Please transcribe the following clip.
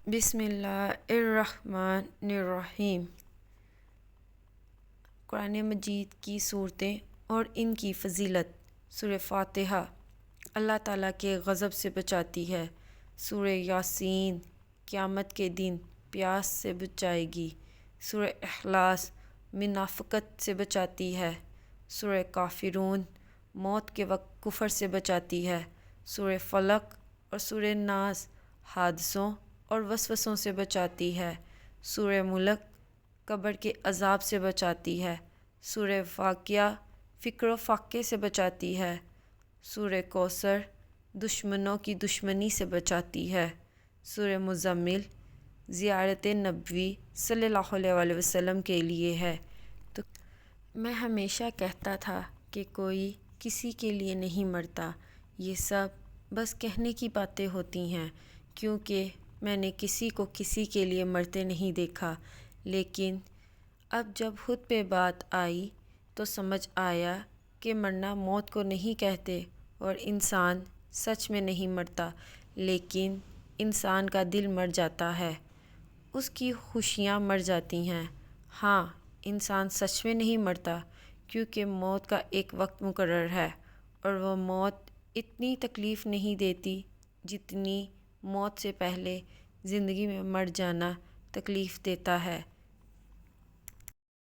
بسم اللہ الرحمن الرحیم۔ قرآن مجید کی صورتیں اور ان کی فضیلت۔ سورہ فاتحہ اللہ تعالیٰ کے غضب سے بچاتی ہے۔ سورہ یاسین قیامت کے دن پیاس سے بچائے گی۔ سورہ اخلاص منافقت سے بچاتی ہے۔ سورہ کافرون موت کے وقت کفر سے بچاتی ہے۔ سورہ فلق اور سورہ ناس حادثوں اور وسوسوں سے بچاتی ہے۔ سورہ ملک قبر کے عذاب سے بچاتی ہے۔ سورہ واقعہ فکر و فاقے سے بچاتی ہے۔ سورہ کوثر دشمنوں کی دشمنی سے بچاتی ہے۔ سورہ مزمل زیارت نبوی صلی اللہ علیہ وسلم کے لیے ہے۔ تو میں ہمیشہ کہتا تھا کہ کوئی کسی کے لیے نہیں مرتا، یہ سب بس کہنے کی باتیں ہوتی ہیں، کیونکہ میں نے کسی کو کسی کے لیے مرتے نہیں دیکھا۔ لیکن اب جب خود پہ بات آئی تو سمجھ آیا کہ مرنا موت کو نہیں کہتے، اور انسان سچ میں نہیں مرتا، لیکن انسان کا دل مر جاتا ہے، اس کی خوشیاں مر جاتی ہیں۔ ہاں، انسان سچ میں نہیں مرتا، کیونکہ موت کا ایک وقت مقرر ہے، اور وہ موت اتنی تکلیف نہیں دیتی جتنی موت سے پہلے زندگی میں مر جانا تکلیف دیتا ہے۔